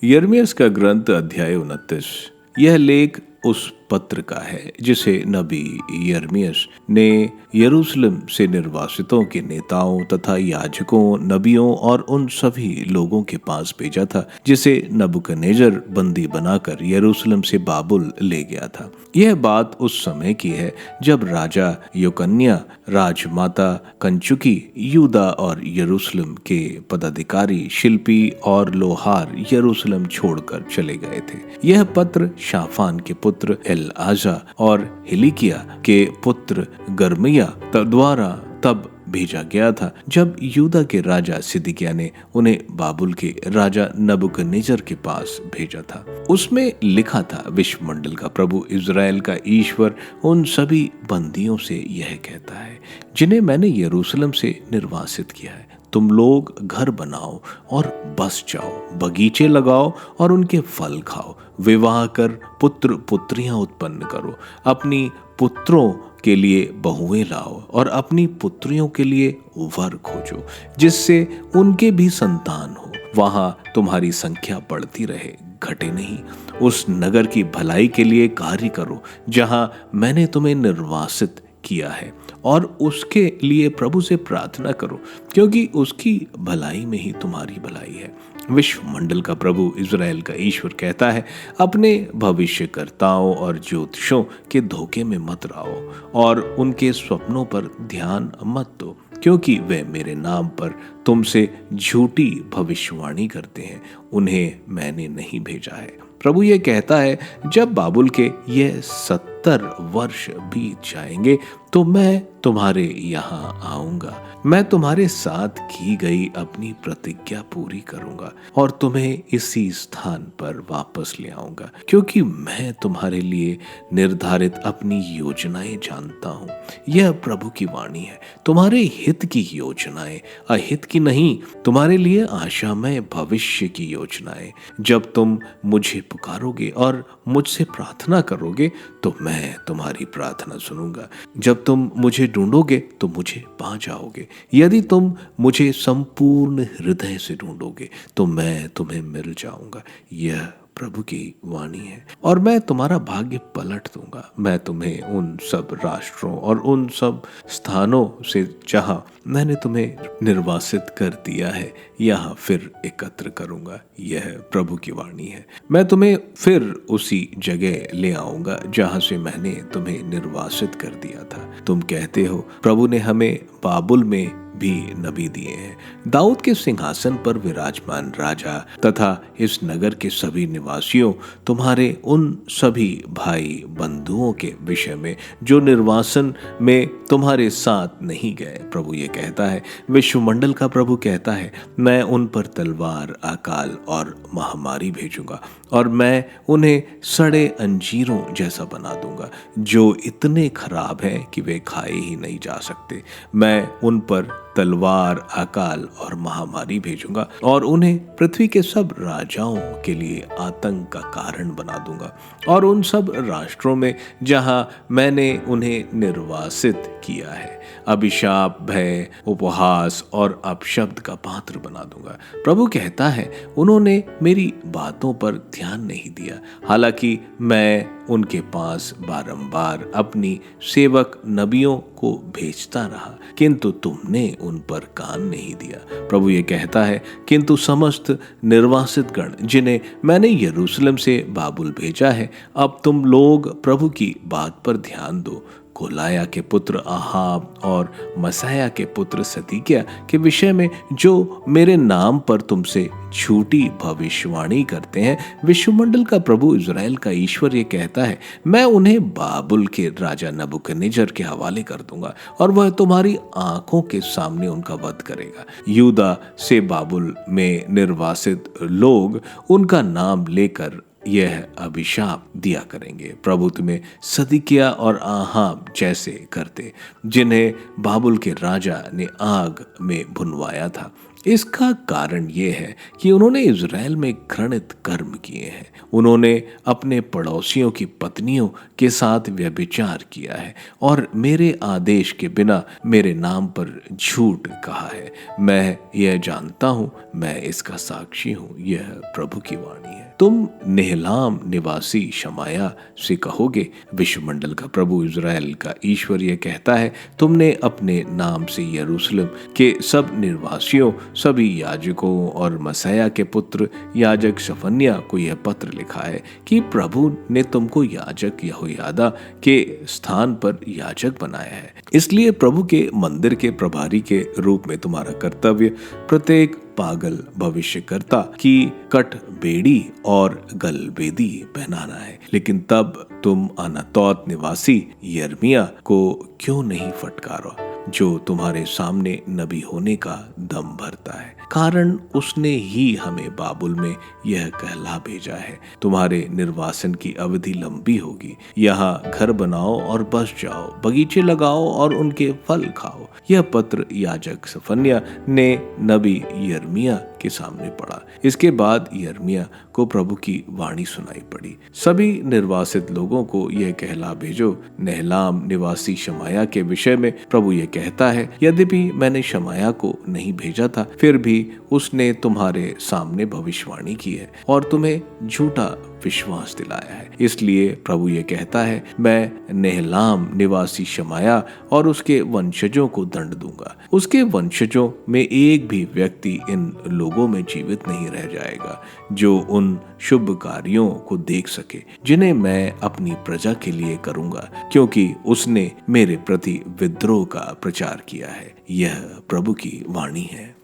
यिर्मयाह का ग्रंथ अध्याय 29। यह लेख उस पत्र का है जिसे नबी यिर्मयाह ने यरूशलेम से निर्वासितों के नेताओं तथा याजकों, नबियों और उन सभी लोगों के पास भेजा था जिसे नबूकदनेस्सर बंदी बनाकर यरूशलेम से बाबुल ले गया था। यह बात उस समय की है जब राजा यकोन्याह, राजमाता कंचुकी, यहूदा और यरूशलेम के पदाधिकारी, शिल्पी और लोहार यरूशलेम छोड़कर चले गए थे। यह पत्र शाफान के पुत्र एलआजा और हिल्किय्याह के पुत्र गर्मिय्याह द्वारा तब भेजा गया था जब यहूदा के राजा सिदकिय्याह ने उन्हें बाबुल के राजा नबूकदनेस्सर के पास भेजा था। उसमें लिखा था, विश्वमंडल का प्रभु इज़राइल का ईश्वर उन सभी बंदियों से यह कहता है जिन्हें मैंने यरूशलेम से निर्वासित किया है, तुम लोग घर बनाओ और बस जाओ, बगीचे लगाओ और उनके फल खाओ, विवाह कर पुत्र पुत्रियां उत्पन्न करो, अपनी पुत्रों के लिए बहुएं लाओ और अपनी पुत्रियों के लिए वर खोजो जिससे उनके भी संतान हो। वहां तुम्हारी संख्या बढ़ती रहे, घटे नहीं। उस नगर की भलाई के लिए कार्य करो जहां मैंने तुम्हें निर्वासित किया है और उसके लिए प्रभु से प्रार्थना करो, क्योंकि उसकी भलाई में ही तुम्हारी भलाई है। विश्वमंडल का प्रभु इज़राइल का ईश्वर कहता है, अपने भविष्यकर्ताओं और ज्योतिषों के धोखे में मत रहो और उनके स्वप्नों पर ध्यान मत दो, क्योंकि वे मेरे नाम पर तुमसे झूठी भविष्यवाणी करते हैं। उन्हें मैंने नहीं भेजा है। प्रभु ये कहता है, जब बाबुल के ये 70 वर्ष बीत जाएंगे तो मैं तुम्हारे यहाँ आऊंगा। मैं तुम्हारे साथ की गई अपनी प्रतिज्ञा पूरी करूंगा और तुम्हें इसी स्थान पर वापस ले आऊंगा, क्योंकि मैं तुम्हारे लिए निर्धारित अपनी योजनाएं जानता हूं। यह प्रभु की वाणी है, तुम्हारे हित की योजनाएं, अहित की नहीं, तुम्हारे लिए आशामय भविष्य की योजनाएं। जब तुम मुझे पुकारोगे और मुझसे प्रार्थना करोगे तो मैं तुम्हारी प्रार्थना सुनूंगा। जब तुम मुझे ढूंढोगे तो मुझे पा जाओगे। यदि तुम मुझे संपूर्ण हृदय से ढूंढोगे तो मैं तुम्हें मिल जाऊंगा। यह प्रभु की वाणी है। और मैं तुम्हारा भाग्य पलट दूंगा। मैं तुम्हें उन सब राष्ट्रों और उन सब स्थानों से जहां मैंने तुम्हें निर्वासित कर दिया है यहाँ फिर एकत्र करूंगा। यह प्रभु की वाणी है। मैं तुम्हें फिर उसी जगह ले आऊंगा जहां से मैंने तुम्हें निर्वासित कर दिया था। तुम कहते हो, प्रभु ने हमें बाबुल में भी नबी दिए हैं। दाऊद के सिंहासन पर विराजमान राजा तथा इस नगर के सभी निवासियों, तुम्हारे उन सभी भाई बंधुओं के विषय में जो निर्वासन में तुम्हारे साथ नहीं गए। प्रभु ये कहता है, विश्वमंडल का प्रभु कहता है, मैं उन पर तलवार, अकाल और महामारी भेजूंगा और मैं उन्हें सड़े अंजीरों जैसा बना दूंगा जो इतने खराब हैं कि वे खाए ही नहीं जा सकते। मैं उन पर तलवार, अकाल और महामारी भेजूंगा और उन्हें पृथ्वी के सब राजाओं के लिए आतंक का कारण बना दूंगा और उन सब राष्ट्रों में जहां मैंने उन्हें निर्वासित किया है अभिशाप, भय, उपहास और अपशब्द का पात्र बना दूंगा। प्रभु कहता है, उन्होंने मेरी बातों पर ध्यान नहीं दिया, हालांकि मैं उनके पास बारंबार अपनी सेवक नबियों को भेजता रहा, किंतु तुमने उन पर कान नहीं दिया। प्रभु ये कहता है, किंतु समस्त निर्वासित गण जिन्हें मैंने यरूशलेम से बाबुल भेजा है, अब तुम लोग प्रभु की बात पर ध्यान दो। कोलाया के पुत्र आहाब और मसाया के पुत्र सदकिय्याह के विषय में जो मेरे नाम पर तुमसे झूठी भविष्यवाणी करते हैं, विश्वमंडल का प्रभु इज़राइल का ईश्वर ये कहता है, मैं उन्हें बाबुल के राजा नबूकदनेस्सर के हवाले कर दूंगा और वह तुम्हारी आंखों के सामने उनका वध करेगा। यहूदा से बाबुल में निर्वासित लोग उनका नाम लेकर यह अभिशाप दिया करेंगे, प्रभु तुम्हें सदकिय्याह और आहाब जैसे करते, जिन्हें बाबुल के राजा ने आग में भुनवाया था। इसका कारण ये है कि उन्होंने इज़राइल में घृणित कर्म किए हैं। उन्होंने अपने पड़ोसियों की पत्नियों के साथ व्यभिचार किया है और मेरे आदेश के बिना मेरे नाम पर झूठ कहा है। मैं यह जानता हूँ, मैं इसका साक्षी हूँ। यह प्रभु की वाणी है। तुम नेहलाम निवासी शमाया से कहोगे, विश्वमंडल का प्रभु इज़राइल का ईश्वर यह कहता है, तुमने अपने नाम से यरूशलेम के सब निर्वासियों, सभी याजकों और मसैया के पुत्र याजक शफन्याह को यह पत्र लिखा है कि प्रभु ने तुमको याजक यहोयादा के स्थान पर याजक बनाया है। इसलिए प्रभु के मंदिर के प्रभारी के रूप में तुम्हारा कर्तव्य प्रत्येक पागल भविष्यकर्ता की कट बेड़ी और गलबेदी पहनाना है। लेकिन तब तुम अनातोत निवासी यिर्मयाह को क्यों नहीं फटकारो, जो तुम्हारे सामने नबी होने का दम भरता है? कारण उसने ही हमें बाबुल में यह कहला भेजा है, तुम्हारे निर्वासन की अवधि लंबी होगी। यहाँ घर बनाओ और बस जाओ, बगीचे लगाओ और उनके फल खाओ। यह पत्र याजक सफन्याह ने नबी यिर्मयाह के सामने पढ़ा। इसके बाद यिर्मयाह को प्रभु की वाणी सुनाई पड़ी, सभी निर्वासित लोगों को यह कहला भेजो, नेहलाम निवासी शमाया के विषय में प्रभु यह कहता है, यद्यपि मैंने शमाया को नहीं भेजा था, फिर भी उसने तुम्हारे सामने भविष्यवाणी की है और तुम्हें झूठा विश्वास दिलाया है। इसलिए प्रभु ये कहता है, मैं नेहलाम निवासी शमाया और उसके वंशजों को दंड दूंगा। उसके वंशजों में एक भी व्यक्ति इन लोगों में जीवित नहीं रह जाएगा जो उन शुभ कार्यों को देख सके जिन्हें मैं अपनी प्रजा के लिए करूंगा, क्योंकि उसने मेरे प्रति विद्रोह का प्रचार किया है। यह प्रभु की वाणी है।